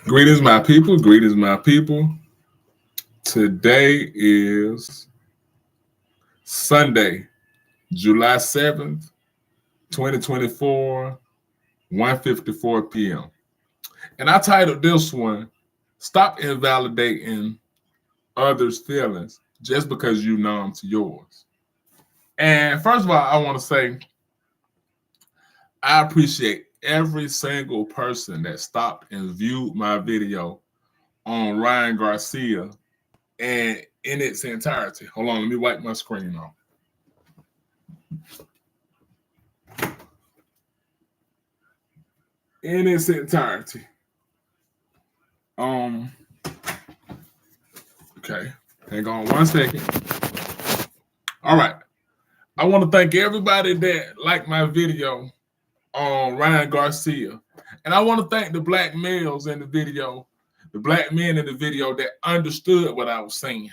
Greetings, my people. Greetings, my people. Today is Sunday, July 7th, 2024, 1:54 p.m. And I titled this one, Stop Invalidating Others' Feelings Just Because You Numb to Yours. And first of all, I want to say I appreciate every single person that stopped and viewed my video on Ryan Garcia and in its entirety. Hold on, let me wipe my screen off. In its entirety. Okay, hang on one second. All right. I want to thank everybody that liked my video on Ryan Garcia. And I want to thank the black males in the video, the black men in the video that understood what I was saying.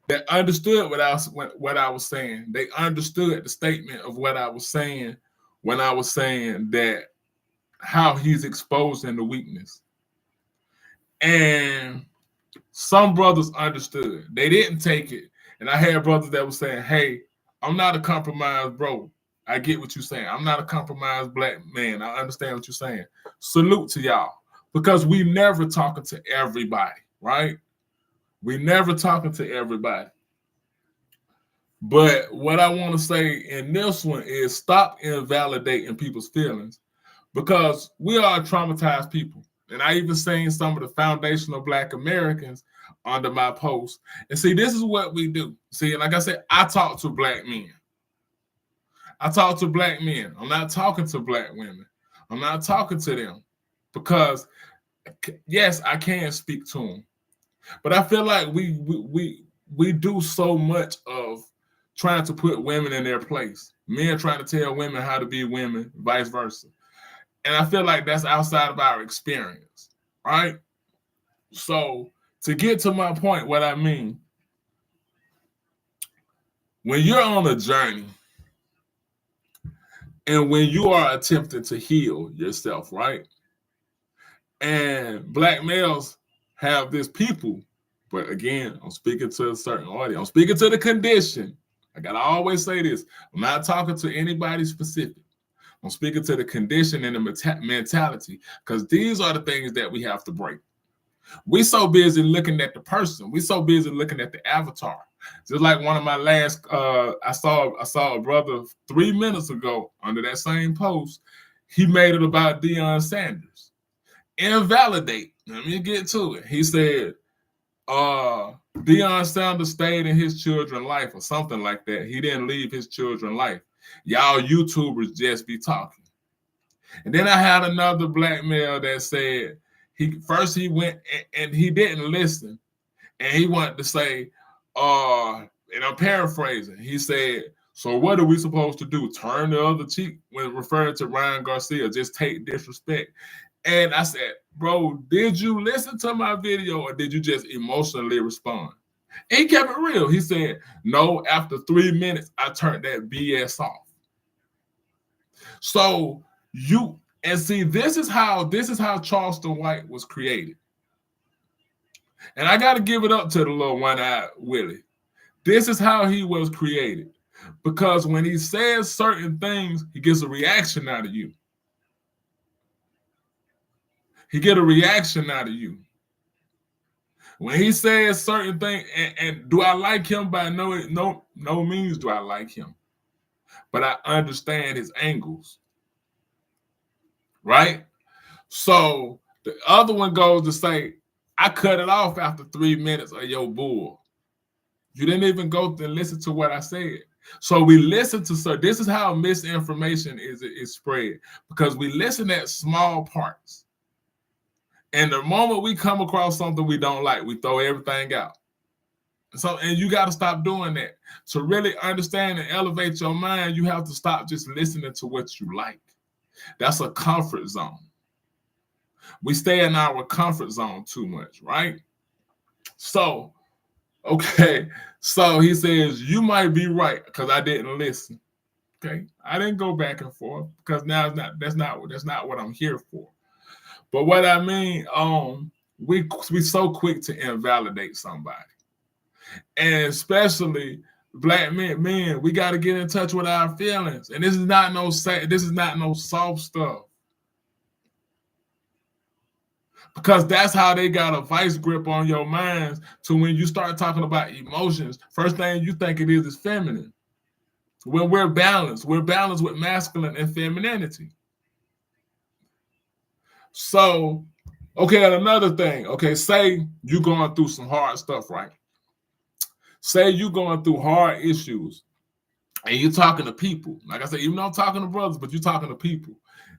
That understood what I was saying. They understood the statement of what I was saying when I was saying that how he's exposing the weakness. And some brothers understood. They didn't take it. And I had brothers that were saying, hey, I'm not a compromised bro. I get what you're saying. I'm not a compromised black man. I understand what you're saying. Salute to y'all. Because we never talking to everybody, right? We never talking to everybody. But what I want to say in this one is stop invalidating people's feelings because we are traumatized people. And I even seen some of the foundational black Americans under my post. And see, this is what we do. See, like I said, I talk to black men. I talk to black men. I'm not talking to black women. I'm not talking to them because, yes, I can speak to them. But I feel like we do so much of trying to put women in their place. Men trying to tell women how to be women, vice versa. And I feel like that's outside of our experience, right? So to get to my point, what I mean, when you're on a journey and when you are attempting to heal yourself, right? And black males have this people, but again, I'm speaking to a certain audience. I'm speaking to the condition. I gotta always say this. I'm not talking to anybody specific. I'm speaking to the condition and the mentality because these are the things that we have to break. We so busy looking at the person. We so busy looking at the avatar. Just like one of my last, I saw a brother 3 minutes ago under that same post. He made it about Deion Sanders. Invalidate. Let me get to it. He said, Deion Sanders stayed in his children's life or something like that. He didn't leave his children's life. Y'all YouTubers just be talking. And then I had another black male that said he went and he didn't listen. And he wanted to say, and I'm paraphrasing, he said, so what are we supposed to do? Turn the other cheek when referring to Ryan Garcia, just take disrespect. And I said, bro, did you listen to my video or did you just emotionally respond? And he kept it real. He said, no, after 3 minutes, I turned that BS off. So this is how Charleston White was created. And I got to give it up to the little one-eyed Willie. This is how he was created. Because when he says certain things, he gets a reaction out of you. He get a reaction out of you. When he says certain things, and do I like him? By no means do I like him. But I understand his angles. Right? So the other one goes to say, I cut it off after 3 minutes of your bull. You didn't even go and listen to what I said. So we listen to, so this is how misinformation is spread, because we listen at small parts. And the moment we come across something we don't like, we throw everything out. So, and you got to stop doing that. To really understand and elevate your mind, you have to stop just listening to what you like. That's a comfort zone. We stay in our comfort zone too much, right? So, okay. So he says, you might be right because I didn't listen. Okay. I didn't go back and forth because now that's not what I'm here for. But what I mean, we so quick to invalidate somebody, and especially black men, we got to get in touch with our feelings. And this is not no soft stuff, because that's how they got a vice grip on your minds. To when you start talking about emotions, first thing you think it is feminine. When we're balanced with masculine and femininity. So, okay, and another thing, okay, say you're going through some hard stuff, right? Say you're going through hard issues and you're talking to people. Like I said, even though I'm talking to brothers, but you're talking to people.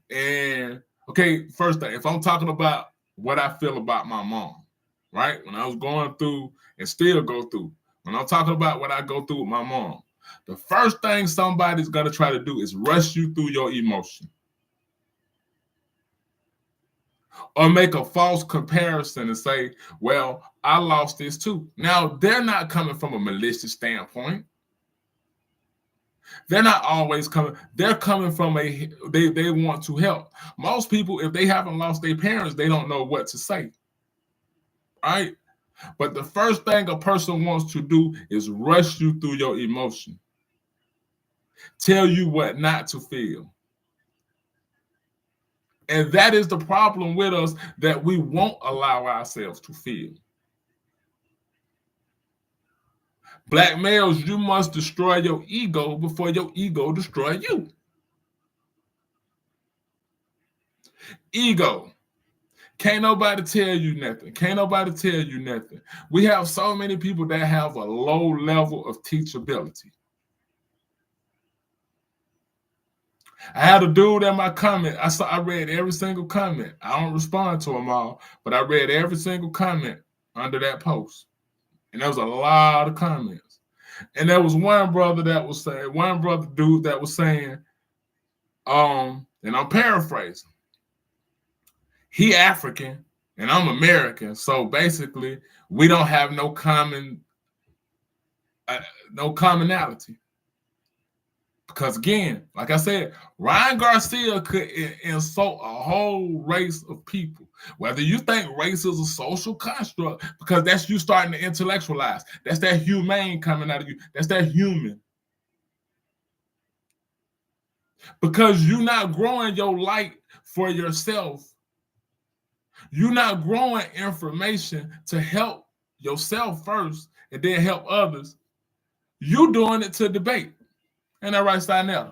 And okay, first thing, if I'm talking about what I feel about my mom, right? When I was going through and still go through, when I'm talking about what I go through with my mom, the first thing somebody's gonna try to do is rush you through your emotion. Or make a false comparison and say, well, I lost this too. Now, they're not coming from a malicious standpoint. They're not always coming. They're coming from they want to help. Most people, if they haven't lost their parents, they don't know what to say. Right? But the first thing a person wants to do is rush you through your emotion. Tell you what not to feel. And that is the problem with us, that we won't allow ourselves to feel. Black males, you must destroy your ego before your ego destroy you. Ego. Can't nobody tell you nothing. Can't nobody tell you nothing. We have so many people that have a low level of teachability. I had a dude in my comment. I read every single comment. I don't respond to them all, but I read every single comment under that post. And there was a lot of comments. And there was one brother that was saying, dude that was saying, and I'm paraphrasing, he African and I'm American. So basically, we don't have no commonality. Because again, like I said, Ryan Garcia could insult a whole race of people. Whether you think race is a social construct, because that's you starting to intellectualize. That's that humane coming out of you. That's that human. Because you're not growing your light for yourself. You're not growing information to help yourself first and then help others. You're doing it to debate. Ain't that right, Steinell?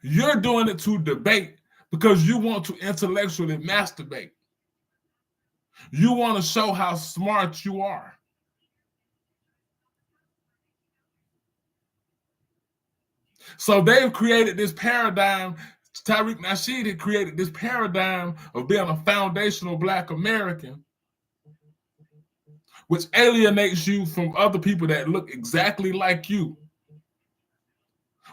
You're doing it to debate because you want to intellectually masturbate. You want to show how smart you are. So they've created this paradigm. Tariq Nasheed had created this paradigm of being a foundational Black American, which alienates you from other people that look exactly like you.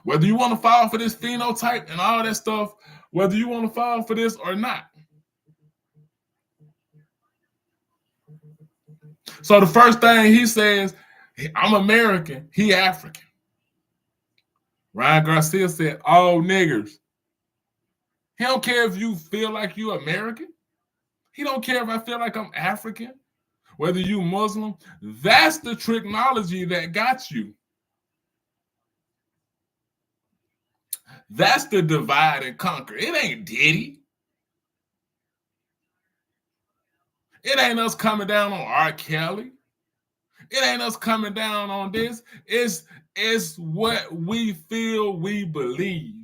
Whether you want to fall for this phenotype and all that stuff, whether you want to fall for this or not. So the first thing he says, I'm American, he African. Ryan Garcia said, all niggers. He don't care if you feel like you American. He don't care if I feel like I'm African, whether you Muslim. That's the technology that got you. That's the divide and conquer. It ain't Diddy. It ain't us coming down on R. Kelly. It ain't us coming down on this. It's what we feel, we believe.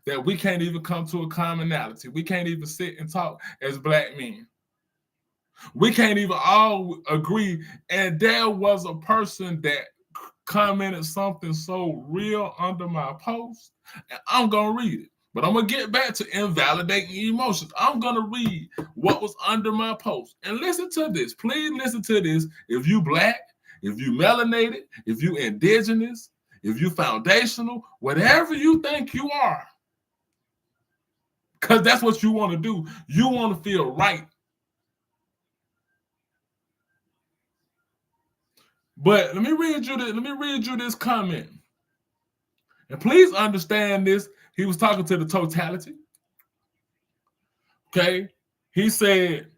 That we can't even come to a commonality. We can't even sit and talk as Black men. We can't even all agree. And there was a person that commented something so real under my post, and I'm going to read it. But I'm going to get back to invalidating emotions. I'm going to read what was under my post. And listen to this. Please listen to this. If you Black, if you melanated, if you indigenous, if you foundational, whatever you think you are, because that's what you want to do. You want to feel right. But let me read you this comment. And please understand this. He was talking to the totality. Okay. He said,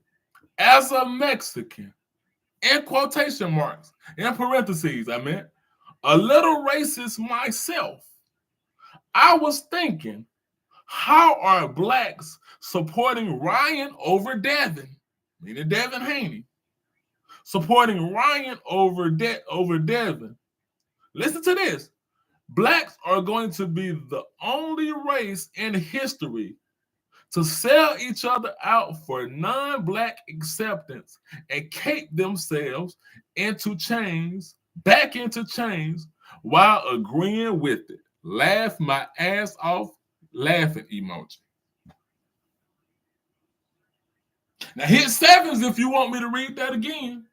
as a Mexican, in quotation marks, in parentheses, I meant, a little racist myself, I was thinking, how are blacks supporting Ryan over Devin, meaning Devin Haney, supporting Ryan over Devin? Listen to this. Blacks are going to be the only race in history to sell each other out for non-black acceptance and cape themselves back into chains, while agreeing with it. Laugh my ass off, laughing emoji. Now hit sevens if you want me to read that again.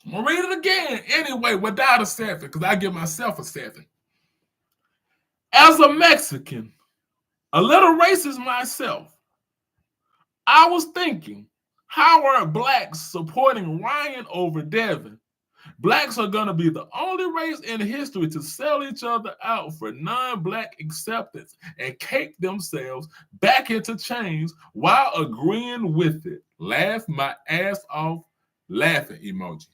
I'm gonna read it again anyway without a seven, because I give myself a seven. As a Mexican, a little racist myself, I was thinking, how are blacks supporting Ryan over Devin? Blacks are going to be the only race in history to sell each other out for non-black acceptance and cape themselves back into chains while agreeing with it. Laugh my ass off, laughing emoji.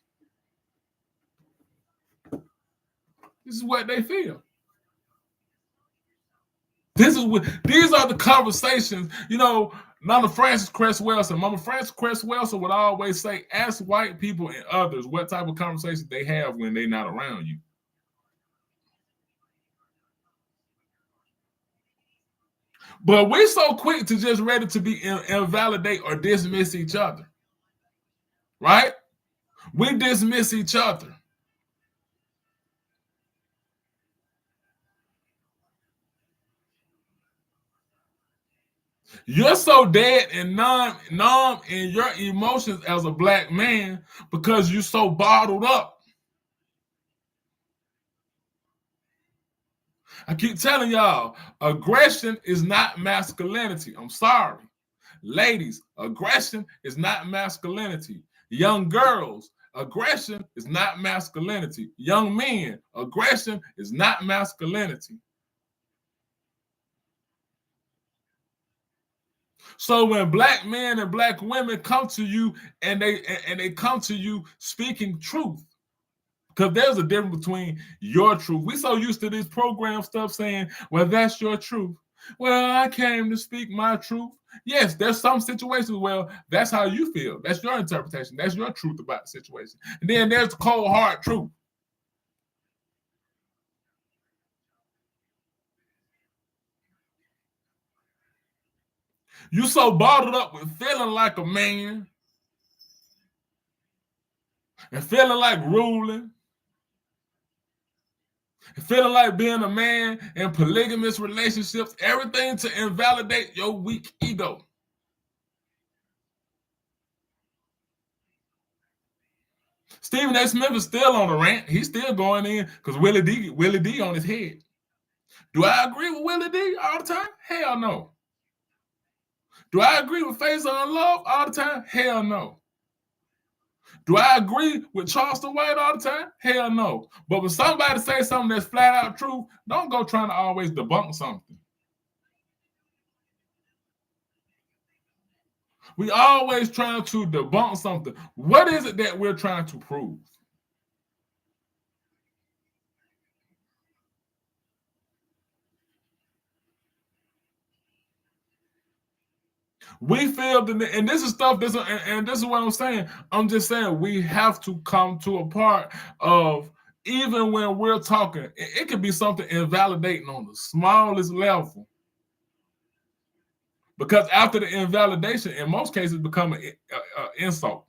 This is what they feel. These are the conversations, Mama Frances Cress Welsing would always say, ask white people and others what type of conversations they have when they're not around you. But we're so quick to just ready to be invalidate or dismiss each other, right? We dismiss each other. You're so dead and numb in your emotions as a black man because you're so bottled up. I keep telling y'all, aggression is not masculinity. I'm sorry. Ladies, aggression is not masculinity. Young girls, aggression is not masculinity. Young men, aggression is not masculinity. So when black men and black women come to you and they come to you speaking truth, because there's a difference between your truth. We so used to this program stuff saying, well, that's your truth. Well, I came to speak my truth. Yes, there's some situations where that's how you feel. That's your interpretation. That's your truth about the situation. And then there's the cold, hard truth. You so bottled up with feeling like a man and feeling like ruling and feeling like being a man in polygamous relationships, everything to invalidate your weak ego. Stephen A. Smith is still on the rant. He's still going in because Willie D on his head. Do I agree with Willie D all the time? Hell no. Do I agree with Faison Love all the time? Hell no. Do I agree with Charleston White all the time? Hell no. But when somebody says something that's flat out true, don't go trying to always debunk something. We always trying to debunk something. What is it that we're trying to prove? We feel that, and this is stuff, and this is what I'm saying. I'm just saying we have to come to a part of, even when we're talking, it could be something invalidating on the smallest level. Because after the invalidation, in most cases, become an insult.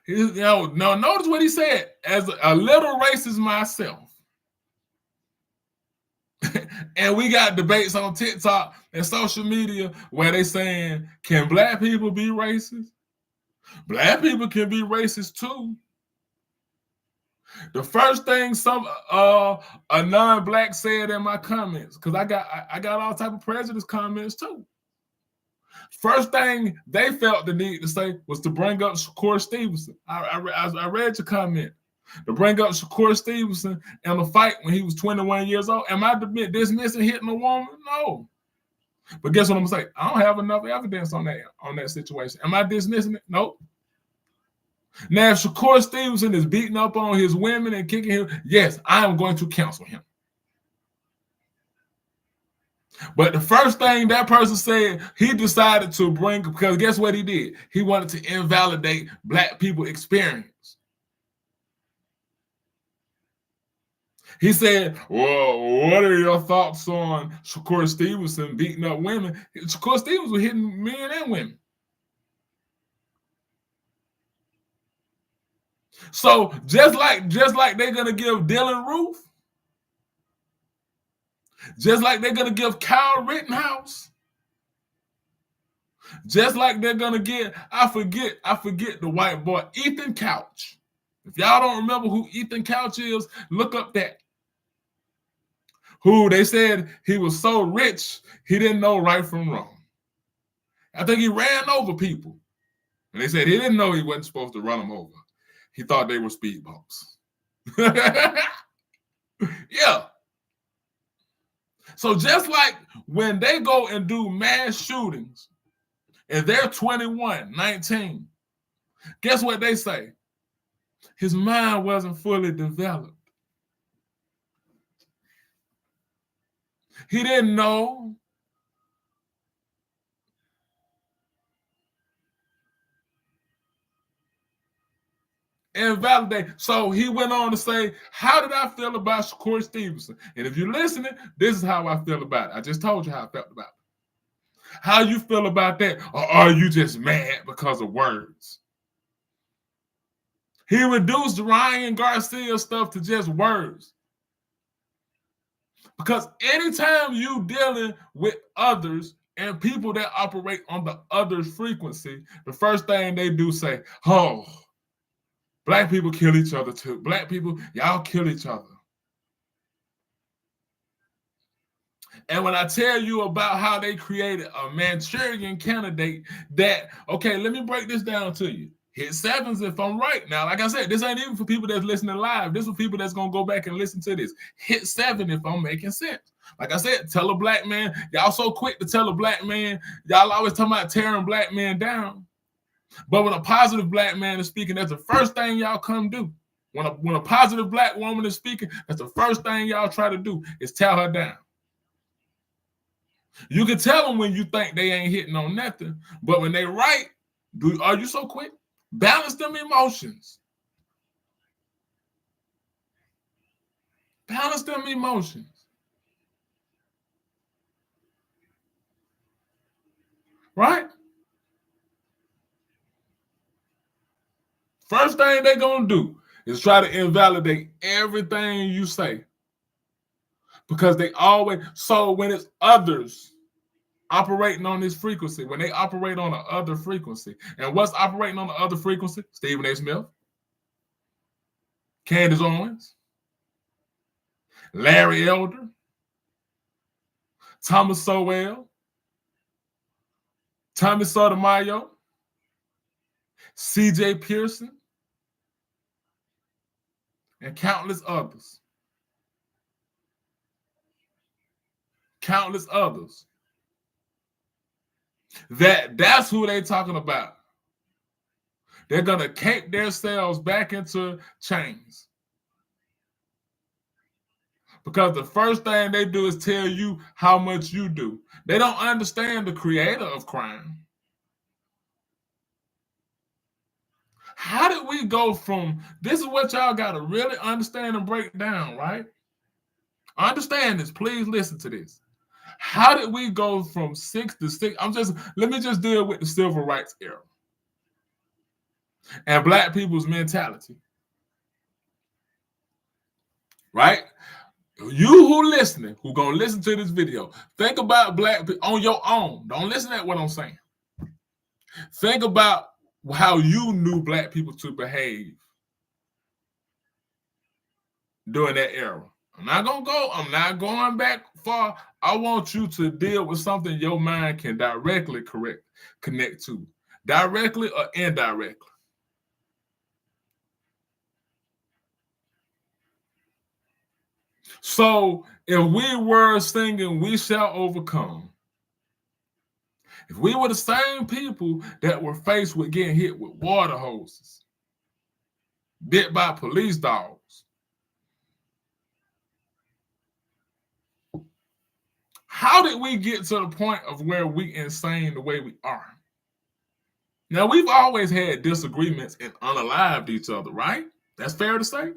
Now, notice what he said. As a little racist myself. And we got debates on TikTok and social media where they saying, can black people be racist? Black people can be racist too. The first thing a non-black said in my comments, because I got all type of prejudice comments too. First thing they felt the need to say was to bring up Shakur Stevenson. I read your comment. To bring up Shakur Stevenson in a fight when he was 21 years old. Am I dismissing hitting a woman? No. But guess what I'm gonna say? I don't have enough evidence on that situation. Am I dismissing it? Nope. Now, if Shakur Stevenson is beating up on his women and kicking him, yes, I am going to counsel him. But the first thing that person said, he decided to bring, because guess what he did? He wanted to invalidate Black people's experience. He said, well, what are your thoughts on Shakur Stevenson beating up women? Shakur Stevenson was hitting men and women. So just like they're gonna give Dylan Roof, just like they're gonna give Kyle Rittenhouse, just like they're gonna get, I forget the white boy, Ethan Couch. If y'all don't remember who Ethan Couch is, look up that. Who they said he was so rich he didn't know right from wrong. I think he ran over people, and they said he didn't know he wasn't supposed to run them over. He thought they were speed bumps. Yeah. So just like when they go and do mass shootings and they're 21, 19, guess what they say? His mind wasn't fully developed. He didn't know. Invalidate. So he went on to say, how did I feel about Shakur Stevenson? And if you're listening, this is how I feel about it. I just told you how I felt about it. How you feel about that? Or are you just mad because of words? He reduced Ryan Garcia stuff to just words. Because anytime you dealing with others and people that operate on the other's frequency, the first thing they do say, oh, Black people kill each other too. Black people, y'all kill each other. And when I tell you about how they created a Manchurian candidate that, okay, let me break this down to you. Hit sevens if I'm right. Now, like I said, this ain't even for people that's listening live. This is for people that's going to go back and listen to this. Hit 7 if I'm making sense. Like I said, tell a Black man. Y'all so quick to tell a Black man. Y'all always talking about tearing Black men down. But when a positive Black man is speaking, that's the first thing y'all come do. When a positive Black woman is speaking, that's the first thing y'all try to do is tear her down. You can tell them when you think they ain't hitting on nothing, but when they right, are you so quick? Balance them emotions. Balance them emotions. Right? First thing they're going to do is try to invalidate everything you say. Because they always, so when it's others operating on this frequency, when they operate on the other frequency, and what's operating on the other frequency? Stephen A. Smith, Candace Owens, Larry Elder, Thomas Sowell, Tommy Sotomayor, C.J. Pearson, and countless others. Countless others. That's who they talking about. They're going to cape themselves back into chains. Because the first thing they do is tell you how much you do. They don't understand the creator of crime. How did we go from, this is what y'all got to really understand and break down, right? Understand this. Please listen to this. How did we go from 6 to 6? Let me just deal with the civil rights era and Black people's mentality. Right? You who listening, who gonna listen to this video, think about Black people on your own. Don't listen to what I'm saying. Think about how you knew Black people to behave during that era. I'm not going back far. I want you to deal with something your mind can directly connect to, directly or indirectly. So if we were singing "We Shall Overcome," if we were the same people that were faced with getting hit with water hoses, bit by police dogs, how did we get to the point of where we insane the way we are? Now, we've always had disagreements and unalived each other, right? That's fair to say.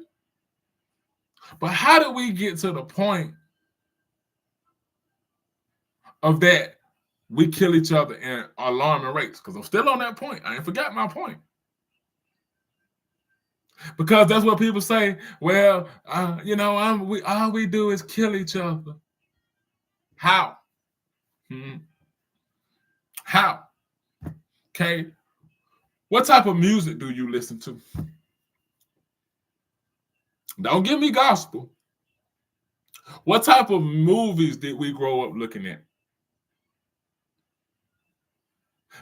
But how did we get to the point of that we kill each other in alarming rates? Because I'm still on that point. I ain't forgot my point. Because that's what people say. Well, all we do is kill each other. How? How? Okay. What type of music do you listen to? Don't give me gospel. What type of movies did we grow up looking at?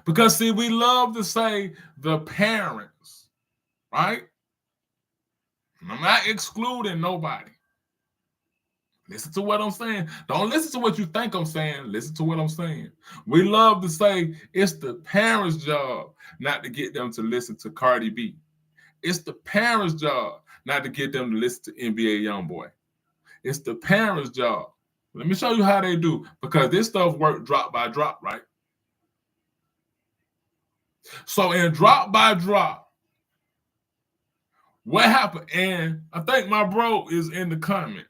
Because, see, we love to say the parents, right? I'm not excluding nobody. Listen to what I'm saying. Don't listen to what you think I'm saying. Listen to what I'm saying. We love to say it's the parents' job not to get them to listen to Cardi B. It's the parents' job not to get them to listen to NBA Youngboy. It's the parents' job. Let me show you how they do, because this stuff works drop by drop, right? So in drop by drop, what happened? And I think my bro is in the comments.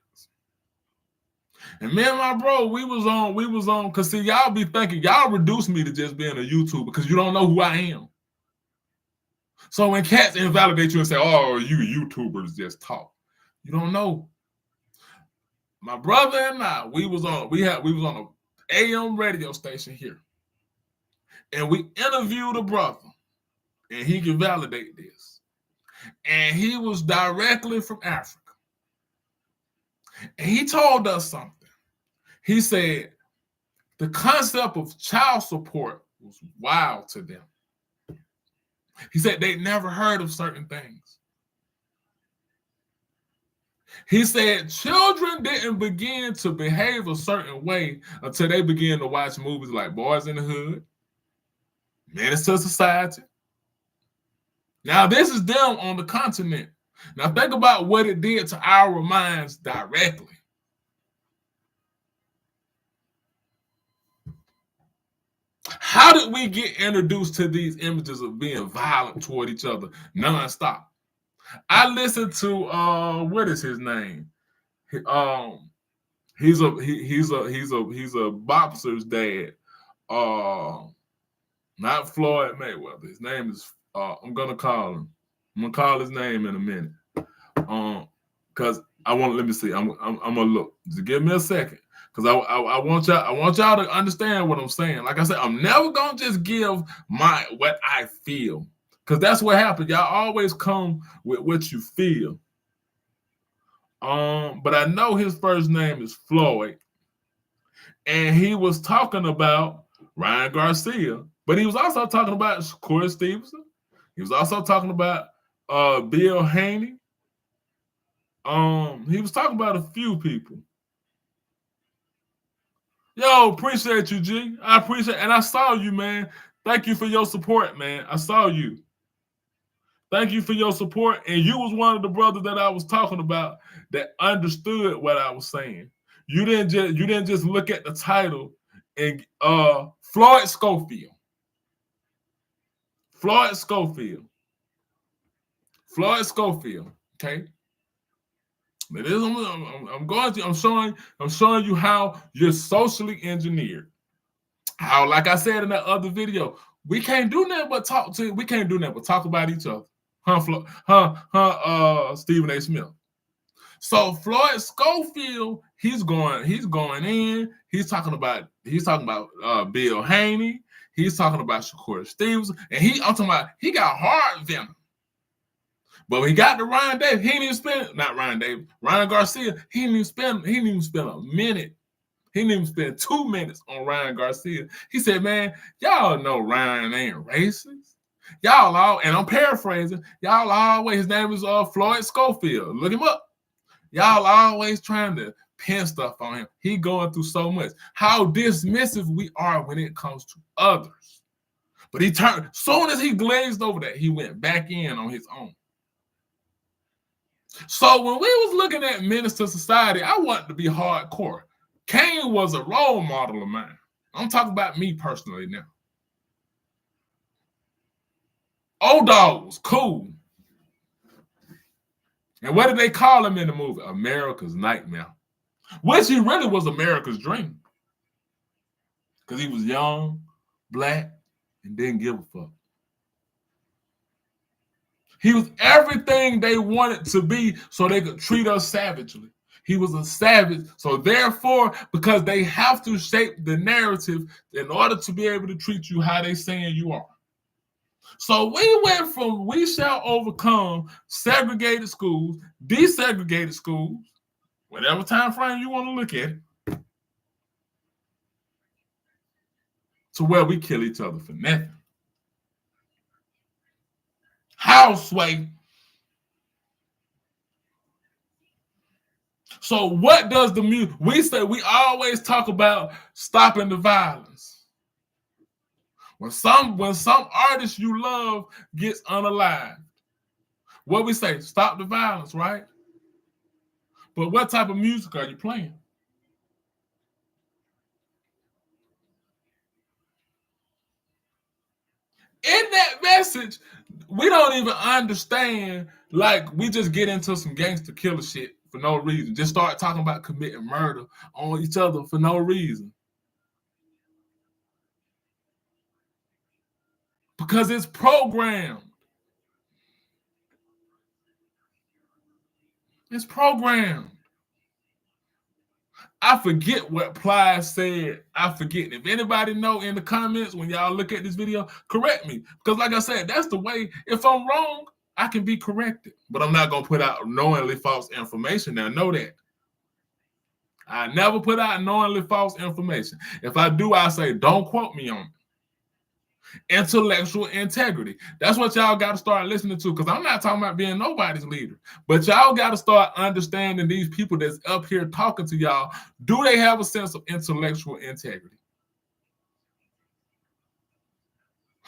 And me and my bro, we was on, because see, y'all be thinking, y'all reduce me to just being a YouTuber because you don't know who I am. So when cats invalidate you and say, oh, you YouTubers just talk, you don't know. My brother and I, we was on an AM radio station here. And we interviewed a brother, and he can validate this. And he was directly from Africa. And he told us something. He said the concept of child support was wild to them. He said they'd never heard of certain things. He said children didn't begin to behave a certain way until they began to watch movies like Boys in the Hood, Menace to Society. Now, this is them on the continent. Now, think about what it did to our minds directly. How did we get introduced to these images of being violent toward each other nonstop? I listened to what is his name? He's a boxer's dad. Not Floyd Mayweather. His name is I'm gonna call his name in a minute. Because let me see. I'm gonna look. Just give me a second. Because I want y'all to understand what I'm saying. Like I said, I'm never gonna just give what I feel. Because that's what happens. Y'all always come with what you feel. But I know his first name is Floyd. And he was talking about Ryan Garcia. But he was also talking about Corey Stevenson. He was also talking about Bill Haney. He was talking about a few people. Yo, appreciate you, G. I appreciate it. And I saw you, man. Thank you for your support, man. I saw you. Thank you for your support. And you was one of the brothers that I was talking about that understood what I was saying. You didn't just look at the title and Floyd Schofield. Floyd Schofield. Okay. I'm showing you how you're socially engineered. How, like I said in that other video, we can't do nothing but talk about each other. Stephen A. Smith. So Floyd Schofield, he's going in. He's talking about Bill Haney. He's talking about Shakur Stevenson, and he got hard venom. But when he got to Ryan Davis, he didn't even spend, not Ryan Davis, Ryan Garcia, he didn't even spend a minute. He didn't even spend 2 minutes on Ryan Garcia. He said, man, y'all know Ryan ain't racist. Y'all all, and I'm paraphrasing, y'all always, his name is Floyd Schofield. Look him up. Y'all always trying to pin stuff on him. He going through so much. How dismissive we are when it comes to others. But he turned, soon as he glazed over that, he went back in on his own. So when we was looking at Menace to Society, I wanted to be hardcore. Kane was a role model of mine. I'm talking about me personally now. Old Dog was cool. And what did they call him in the movie? America's Nightmare. Which he really was America's dream. Because he was young, black, and didn't give a fuck. He was everything they wanted to be so they could treat us savagely. He was a savage. So therefore, because they have to shape the narrative in order to be able to treat you how they saying you are. So we went from we shall overcome segregated schools, desegregated schools, whatever time frame you want to look at it, to where we kill each other for nothing. How, Sway? So what does the music, we say we always talk about stopping the violence. When some artist you love gets unalived, what we say, stop the violence, right? But what type of music are you playing? In that message, we don't even understand, like we just get into some gangster killer shit for no reason. Just start talking about committing murder on each other for no reason. Because it's programmed. It's programmed. I forget what Ply said. I forget. If anybody know in the comments when y'all look at this video, correct me. Because like I said, that's the way. If I'm wrong, I can be corrected. But I'm not going to put out knowingly false information. Now, know that. I never put out knowingly false information. If I do, I say, don't quote me on it. Intellectual integrity. That's what y'all got to start listening to, because I'm not talking about being nobody's leader, but y'all got to start understanding these people that's up here talking to y'all. Do they have a sense of intellectual integrity?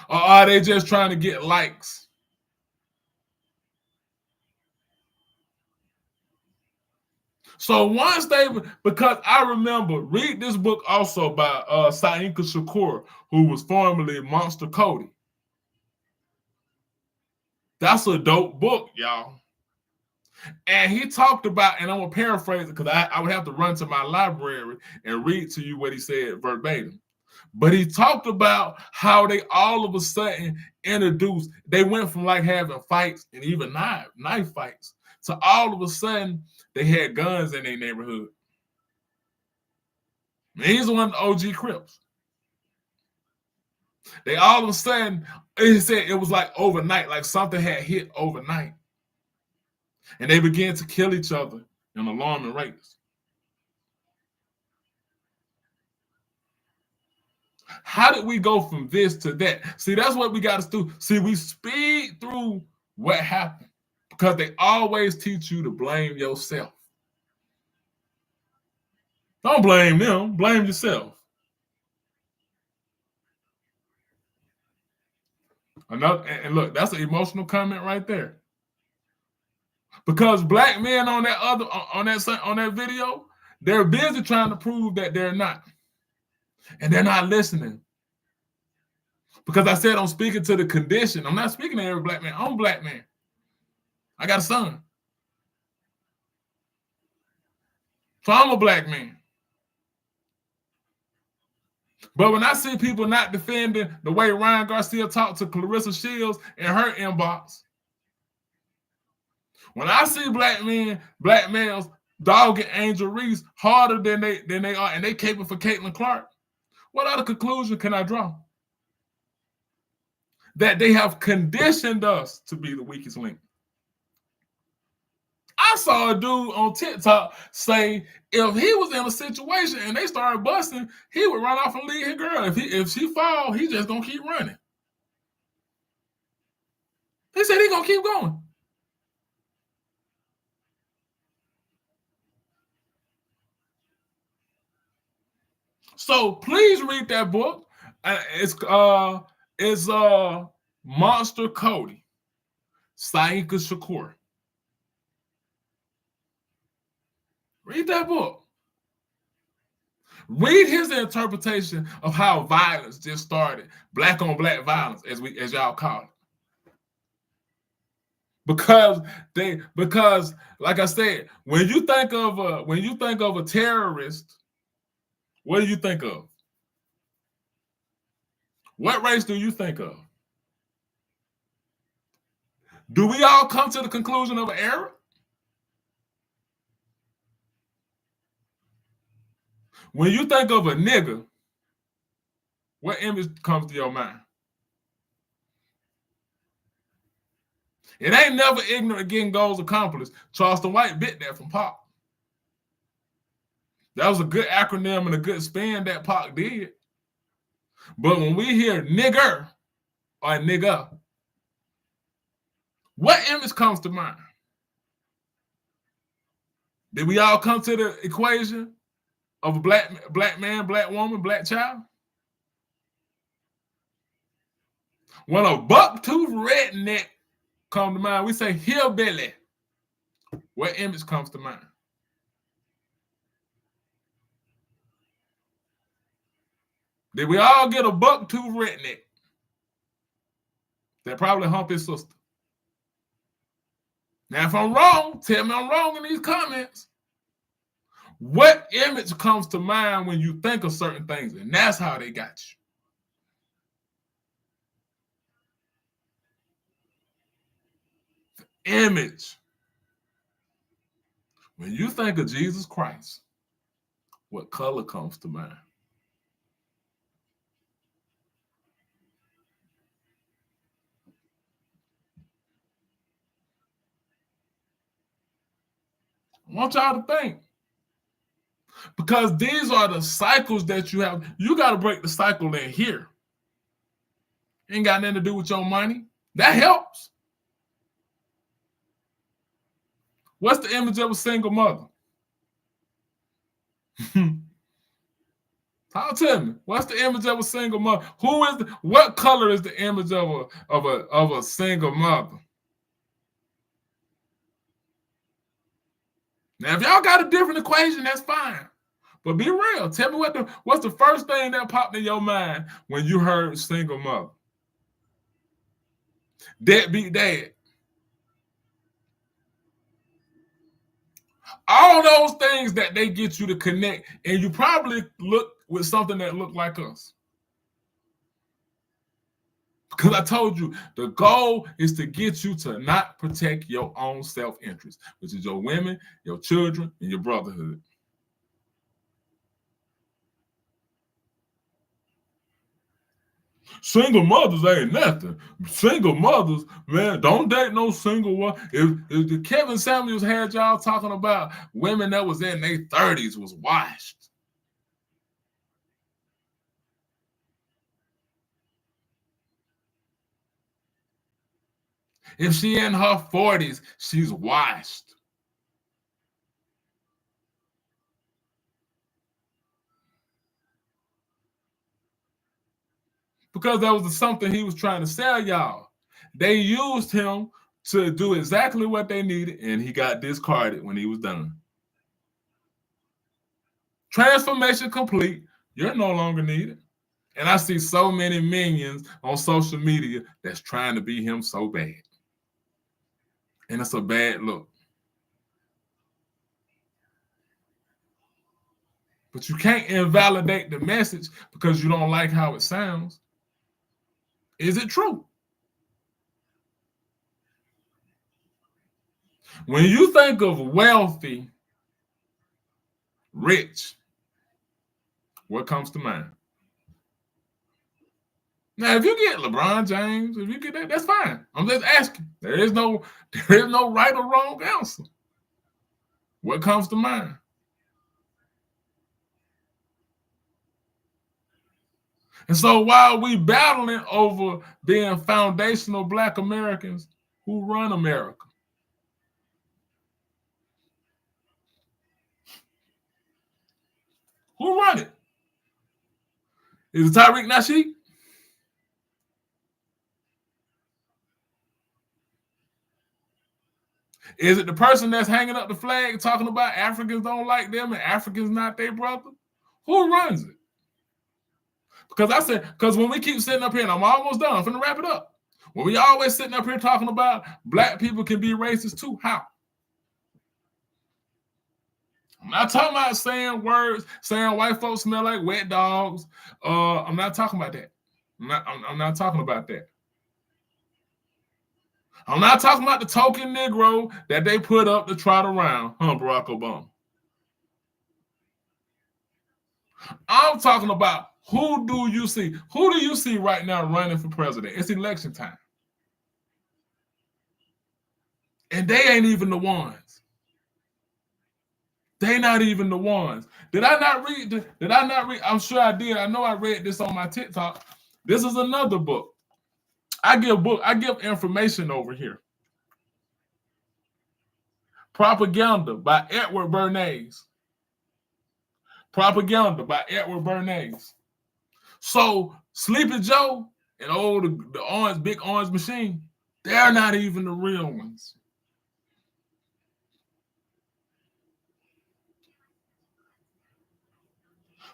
Or are they just trying to get likes? So once they, because I remember, read this book also by Sainka Shakur, who was formerly Monster Cody. That's a dope book, y'all. And he talked about, and I'm going to paraphrase it because I would have to run to my library and read to you what he said verbatim. But he talked about how they all of a sudden introduced, they went from like having fights and even knife fights to all of a sudden they had guns in their neighborhood. And he's one of the OG Crips. They all of a sudden, he said it was like overnight, like something had hit overnight. And they began to kill each other in alarming rates. How did we go from this to that? See, that's what we got to do. See, we speed through what happened because they always teach you to blame yourself. Don't blame them, blame yourself. And look, that's an emotional comment right there. Because black men on that video, they're busy trying to prove that they're not. And they're not listening. Because I said I'm speaking to the condition. I'm not speaking to every black man. I'm a black man. I got a son. So I'm a black man. But when I see people not defending the way Ryan Garcia talked to Clarissa Shields in her inbox, when I see black males dogging Angel Reese harder than they are, and they caping for Caitlin Clark, what other conclusion can I draw? That they have conditioned us to be the weakest link. I saw a dude on TikTok say if he was in a situation and they started busting, he would run off and leave his girl. If she fall, he just gonna keep running. He said he gonna keep going. So please read that book. It's Monster Cody, Saika Shakur. Read that book. Read his interpretation of how violence just started, black on black violence, as y'all call it. Because like I said, when you think of a terrorist, what do you think of? What race do you think of? Do we all come to the conclusion of an Arab? When you think of a nigga, what image comes to your mind? It ain't never ignorant getting goals accomplished. Charleston White bit that from Pop. That was a good acronym and a good spin that Pop did. But when we hear nigger or nigga, what image comes to mind? Did we all come to the equation of a black man, black woman, black child? When a buck-tooth redneck comes to mind, we say hillbilly. What image comes to mind? Did we all get a buck-tooth redneck that probably humped his sister? Now, if I'm wrong, tell me I'm wrong in these comments. What image comes to mind when you think of certain things? And that's how they got you. The image. When you think of Jesus Christ, what color comes to mind? I want y'all to think. Because these are the cycles that you have. You got to break the cycle in here. Ain't got nothing to do with your money. That helps. What's the image of a single mother? Talk to me. What's the image of a single mother? What color is the image of a single mother? Now, if y'all got a different equation, that's fine. But be real. Tell me what's the first thing that popped in your mind when you heard single mother? Deadbeat dad. All those things that they get you to connect, and you probably look with something that looked like us. Because I told you, the goal is to get you to not protect your own self-interest, which is your women, your children, and your brotherhood. Single mothers ain't nothing. Single mothers, man, don't date no single one. If the Kevin Samuels had y'all talking about women that was in their 30s was washed. If she in her 40s, she's washed. Because that was something he was trying to sell y'all. They used him to do exactly what they needed, and he got discarded when he was done. Transformation complete. You're no longer needed. And I see so many minions on social media that's trying to be him so bad. And it's a bad look. But you can't invalidate the message because you don't like how it sounds. Is it true? When you think of wealthy, rich, what comes to mind? Now, if you get LeBron James, if you get that, that's fine. I'm just asking. There is no right or wrong answer. What comes to mind? And so while we battling over being foundational Black Americans, who run America? Who run it? Is it Tariq Nasheed? Is it the person that's hanging up the flag talking about Africans don't like them and Africans not their brother? Who runs it? Because when we keep sitting up here, and I'm almost done, I'm finna wrap it up. When we always sitting up here talking about Black people can be racist too, how? I'm not talking about saying words, saying white folks smell like wet dogs. I'm not talking about that. I'm not talking about that. I'm not talking about the token Negro that they put up to trot around, Barack Obama. I'm talking about who do you see? Who do you see right now running for president? It's election time. And they ain't even the ones. They not even the ones. Did I not read? I'm sure I did. I know I read this on my TikTok. This is another book. I give information over here. Propaganda by Edward Bernays. Propaganda by Edward Bernays. So Sleepy Joe and the big orange machine, they're not even the real ones.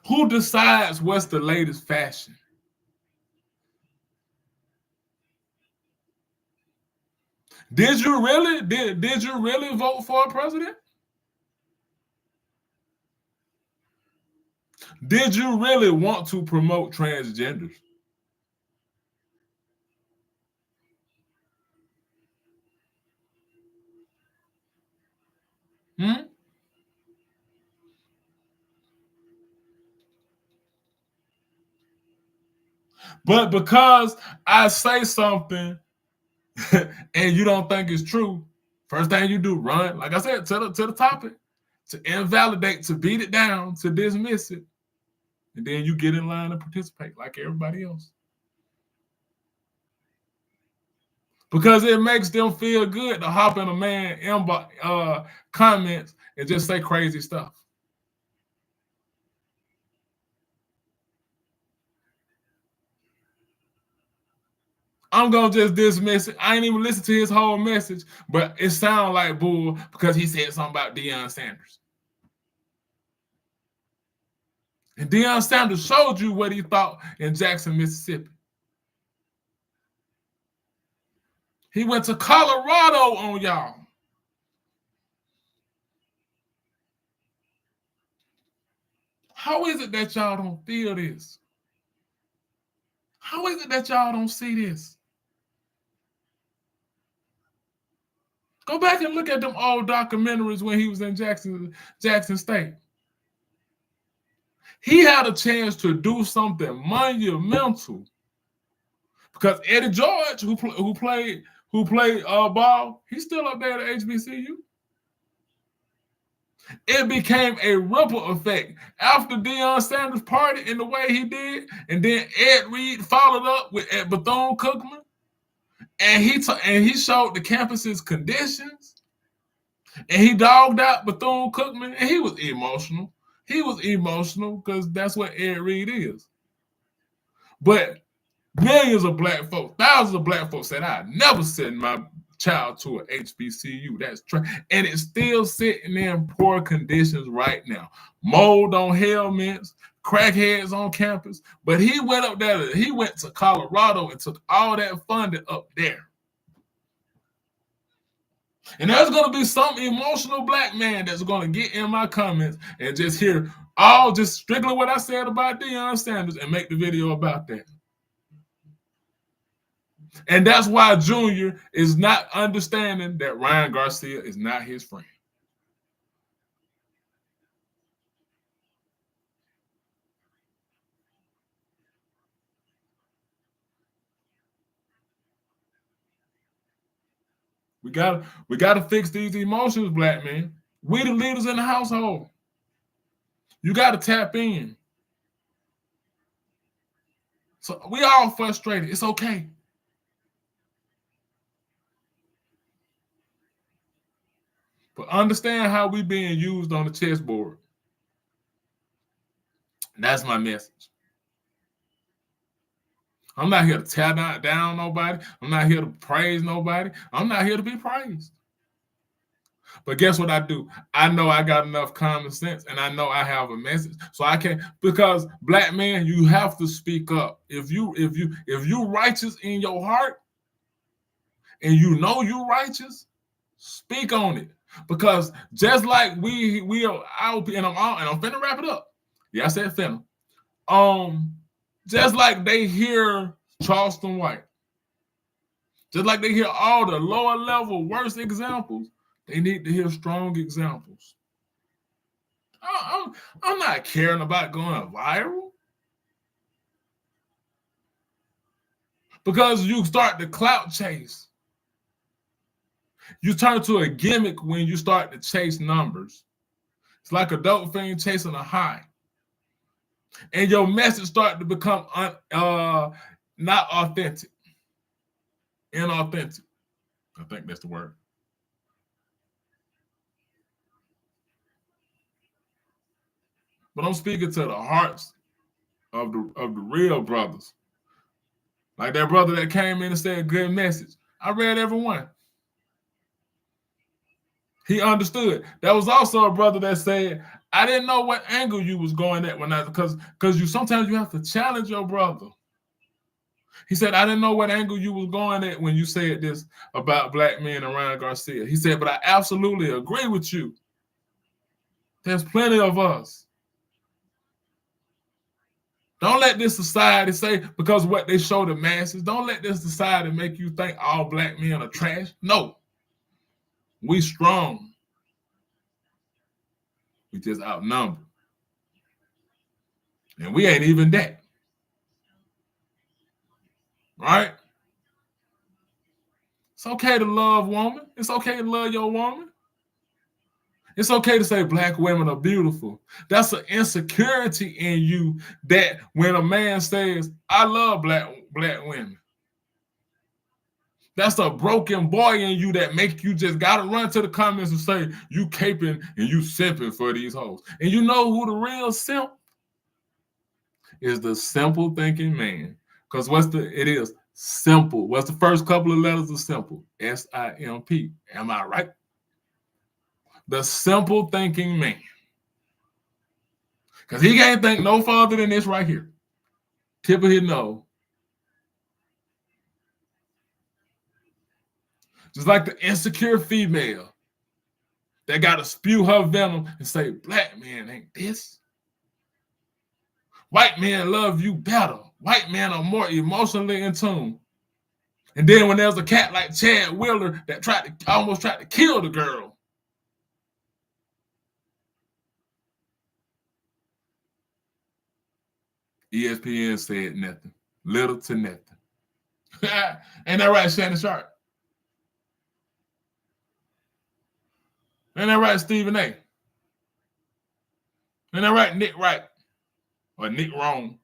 Who decides what's the latest fashion? Did you really vote for a president? Did you really want to promote transgenders? But because I say something and you don't think it's true, first thing you do, run, like I said, to the topic, to invalidate, to beat it down, to dismiss it. And then you get in line and participate like everybody else. Because it makes them feel good to hop in a man comments and just say crazy stuff. I'm gonna just dismiss it. I ain't even listen to his whole message, but it sounds like bull because he said something about Deion Sanders. And Deion Sanders showed you what he thought in Jackson, Mississippi. He went to Colorado on y'all. How is it that y'all don't feel this? How is it that y'all don't see this? Go back and look at them old documentaries when he was in Jackson State. He had a chance to do something monumental because Eddie George, who played ball, he's still up there at HBCU. It became a ripple effect after Deion Sanders partied in the way he did, and then Ed Reed followed up with Bethune-Cookman, and he showed the campus's conditions, and he dogged out Bethune-Cookman, and he was emotional. He was emotional because that's what Ed Reed is. But millions of black folks, thousands of black folks said, I'd never send my child to an HBCU. That's true. And it's still sitting in poor conditions right now. Mold on helmets, crackheads on campus. But he went up there, he went to Colorado and took all that funding up there. And there's going to be some emotional black man that's going to get in my comments and just hear just strictly what I said about Deion Sanders and make the video about that. And that's why Junior is not understanding that Ryan Garcia is not his friend. We gotta fix these emotions, black man. We the leaders in the household. You got to tap in. So we all frustrated. It's okay. But understand how we being used on the chessboard. That's my message. I'm not here to tear down nobody. I'm not here to praise nobody. I'm not here to be praised. But guess what I do? I know I got enough common sense, and I know I have a message, so I can't. Because black men, you have to speak up. If you righteous in your heart, and you know you righteous, speak on it. Because just like we are out, and I'm finna wrap it up. Yeah, I said finna. Just like they hear Charleston White, just like they hear all the lower level worst examples, they need to hear strong examples. I'm not caring about going viral, because you start the clout chase. You turn to a gimmick when you start to chase numbers. It's like a dope fiend chasing a high. And your message start to become not authentic. Inauthentic. I think that's the word. But I'm speaking to the hearts of the real brothers. Like that brother that came in and said a good message. I read every one. He understood. There was also a brother that said, I didn't know what angle you was going at when because you sometimes you have to challenge your brother. He said, I didn't know what angle you was going at when you said this about black men and Ryan Garcia. He said, but I absolutely agree with you. There's plenty of us. Don't let this society say, because what they show the masses, don't let this society make you think all black men are trash. No. We strong. We just outnumbered. And we ain't even that. Right? It's okay to love woman. It's okay to love your woman. It's okay to say black women are beautiful. That's an insecurity in you that when a man says, I love black women. That's a broken boy in you that make you just gotta run to the comments and say, you caping and you simping for these hoes. And you know who the real simp is? The simple thinking man. Because it is simple. What's the first couple of letters of simple? S-I-M-P. Am I right? The simple thinking man. Because he can't think no farther than this right here. Tip of his nose. Just like the insecure female that got to spew her venom and say, black man ain't this. White men love you better. White men are more emotionally in tune. And then when there's a cat like Chad Wheeler that almost tried to kill the girl, ESPN said nothing. Little to nothing. Ain't that right, Shannon Sharp? Ain't that right, Stephen A? Ain't that right, Nick Wright? Or Nick Wrong?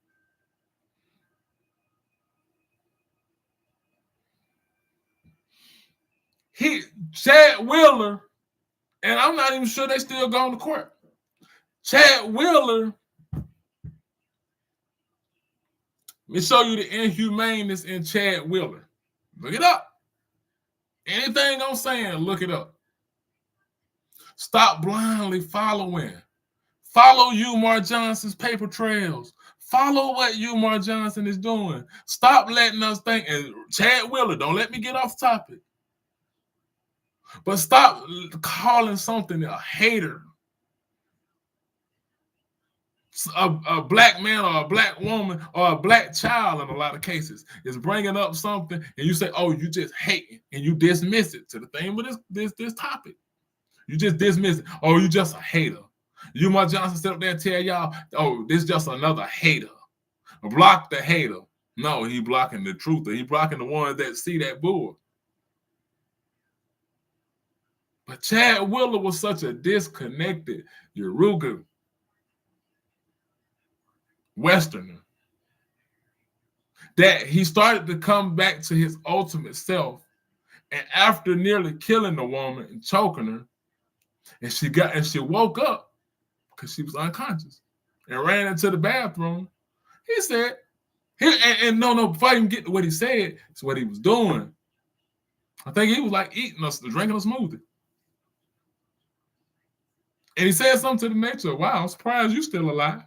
Chad Wheeler, and I'm not even sure they still going to court. Chad Wheeler, let me show you the inhumaneness in Chad Wheeler. Look it up. Anything I'm saying, look it up. Stop blindly following. Follow Umar Johnson's paper trails. Follow what Umar Johnson is doing. Stop letting us think. And Chad Wheeler, don't let me get off topic. But stop calling something a hater. A black man or a black woman or a black child in a lot of cases is bringing up something and you say, oh, you just hating, and you dismiss it to the theme of this topic. You just dismiss it. Oh, you just a hater. Umar Johnson sit up there and tell y'all, oh, this just another hater. Block the hater. No, he blocking the truth. He blocking the ones that see that bull. But Chad Wheeler was such a disconnected Yoruba Westerner that he started to come back to his ultimate self. And after nearly killing the woman and choking her, and she woke up because she was unconscious and ran into the bathroom. He said, before I even get to what he said, it's what he was doing. I think he was like drinking a smoothie. And he said something to the nature, wow, I'm surprised you're still alive.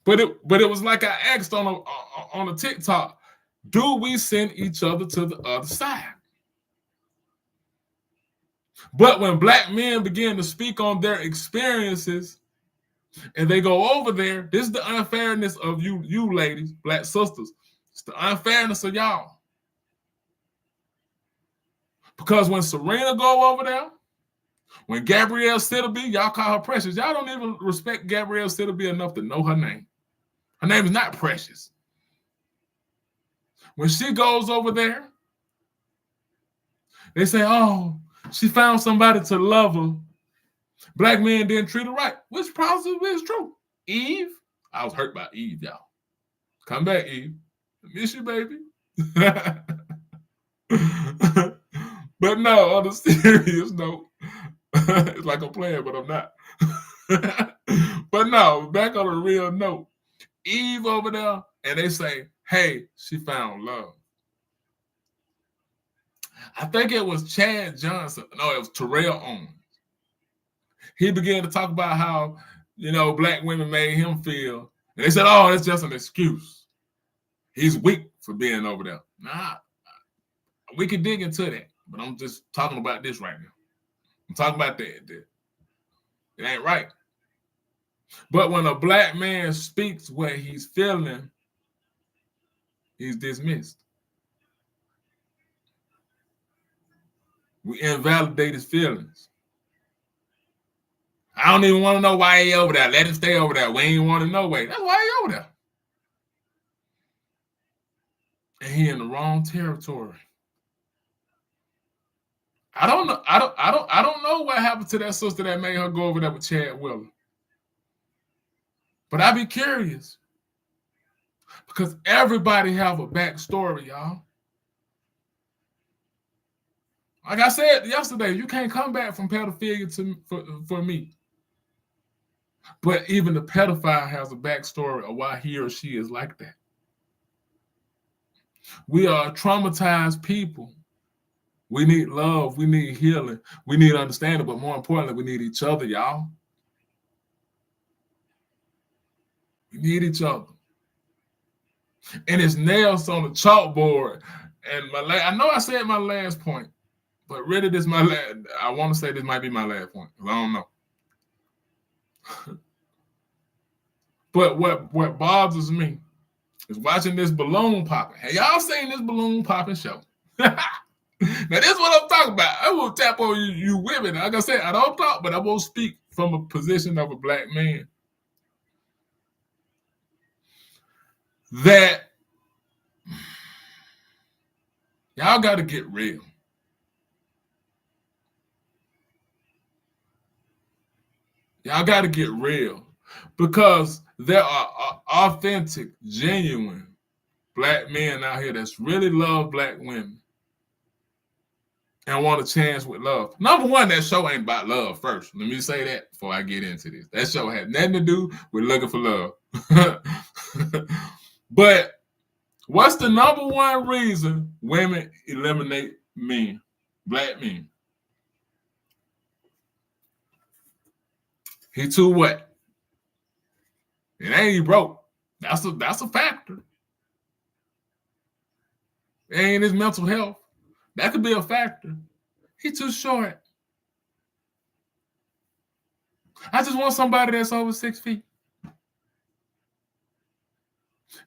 But it was like I asked on a TikTok, do we send each other to the other side? But when black men begin to speak on their experiences and they go over there, this is the unfairness of you ladies, black sisters. It's the unfairness of y'all. Because when Serena go over there, when Gabrielle Sidibe, y'all call her Precious, y'all don't even respect Gabrielle Sidibe enough to know her name. Her name is not Precious. When she goes over there, they say, oh, she found somebody to love her. Black men didn't treat her right, which probably is true. Eve, I was hurt by Eve, y'all. Come back, Eve. I miss you, baby. But no, on a serious note, it's like I'm playing, but I'm not. But no, back on a real note, Eve over there, and they say, hey, she found love. I think it was Chad Johnson. No, it was Terrell Owens. He began to talk about how, black women made him feel. And they said, oh, it's just an excuse. He's weak for being over there. Nah, we can dig into that. But I'm just talking about this right now. I'm talking about that. It ain't right. But when a black man speaks what he's feeling, he's dismissed. We invalidate his feelings. I don't even want to know why he over there. Let him stay over there. We ain't want to know why. That's why he over there. And he in the wrong territory. I don't know. I don't know what happened to that sister that made her go over there with Chad Wheeler. But I'd be curious. Because everybody have a backstory, y'all. Like I said yesterday, you can't come back from pedophilia for me. But even the pedophile has a backstory of why he or she is like that. We are traumatized people. We need love. We need healing. We need understanding. But more importantly, we need each other, y'all. We need each other. And it's nails on the chalkboard. And I know I said my last point, but really this my last. I want to say this might be my last point. I don't know. But what bothers me is watching this balloon popping. Have y'all seen this balloon popping show? Now, this is what I'm talking about. I will tap on you women. Like I said, I don't talk, but I won't speak from a position of a black man. That y'all got to get real. Y'all got to get real. Because there are authentic, genuine black men out here that's really love black women and want a chance with love. Number one, that show ain't about love first. Let me say that before I get into this. That show had nothing to do with looking for love. But what's the number one reason women eliminate men, black men? He too what? It ain't he broke. That's a factor. It ain't his mental health. That could be a factor. He too short. I just want somebody that's over 6 feet.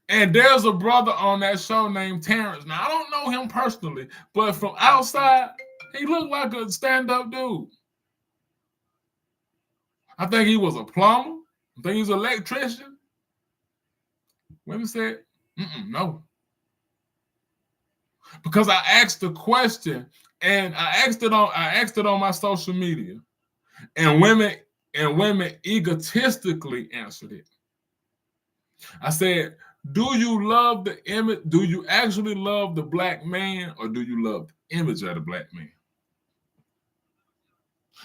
And there's a brother on that show named Terrence. Now, I don't know him personally, but from outside, he looked like a stand-up dude. I think he was a plumber. I think he was an electrician. Women said, no. Because I asked the question, and I asked it on my social media, and women egotistically answered it. I said, do you love the image? Do you actually love the black man, or do you love the image of the black man?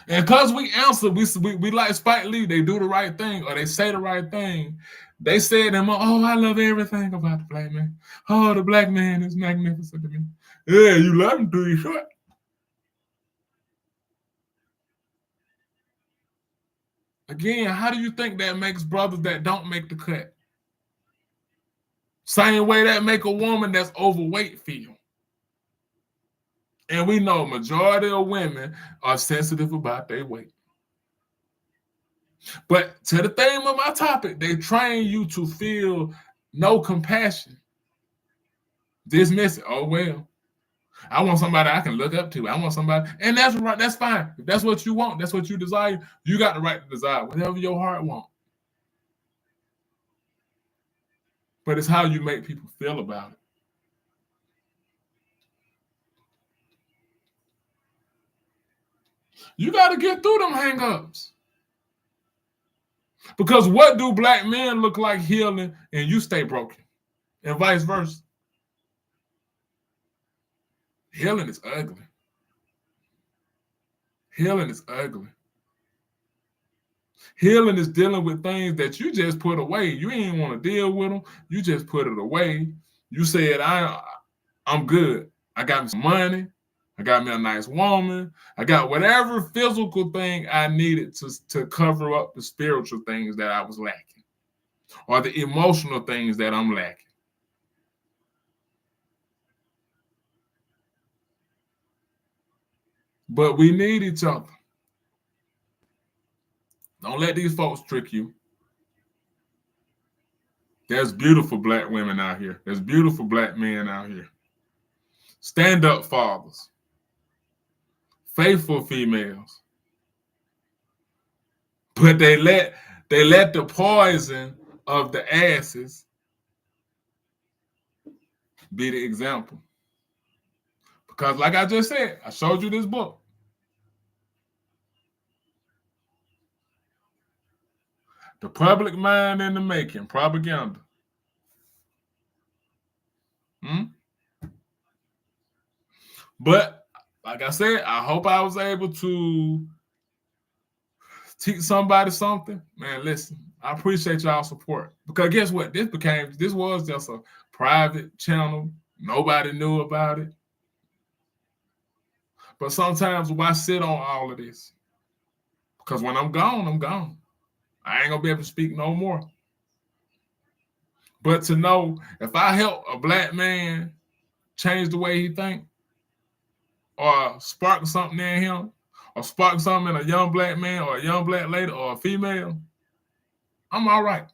And because we answer, we like Spike Lee, they do the right thing or they say the right thing. They said them, oh, I love everything about the black man. Oh, the black man is magnificent to me. Yeah, you love him, do you? Sure. Again, how do you think that makes brothers that don't make the cut? Same way that make a woman that's overweight feel. And we know majority of women are sensitive about their weight. But to the theme of my topic, they train you to feel no compassion. Dismiss it. Oh, well, I want somebody I can look up to. I want somebody, and that's right. That's fine. If that's what you want, that's what you desire. You got the right to desire whatever your heart wants. But it's how you make people feel about it. You got to get through them hang-ups. Because what do black men look like healing and you stay broken? And vice versa. Healing is ugly. Healing is ugly. Healing is dealing with things that you just put away. You ain't want to deal with them. You just put it away. You said, I'm good. I got me some money. I got me a nice woman. I got whatever physical thing I needed to cover up the spiritual things that I was lacking or the emotional things that I'm lacking. But we need each other. Don't let these folks trick you. There's beautiful black women out here. There's beautiful black men out here. Stand up fathers. Faithful females. But they let the poison of the asses be the example. Because like I just said, I showed you this book. The Public Mind in the Making, Propaganda. But like I said, I hope I was able to teach somebody something. Man, listen, I appreciate y'all's support. Because guess what? This was just a private channel. Nobody knew about it. But sometimes why sit on all of this? Because when I'm gone, I'm gone. I ain't gonna be able to speak no more. But to know if I help a black man change the way he think, or spark something in him, or spark something in a young black man or a young black lady or a female, I'm all right.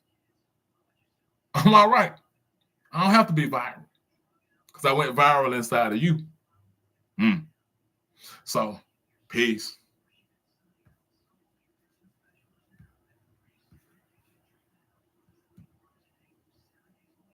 I'm all right. I don't have to be viral because I went viral inside of you. So, peace.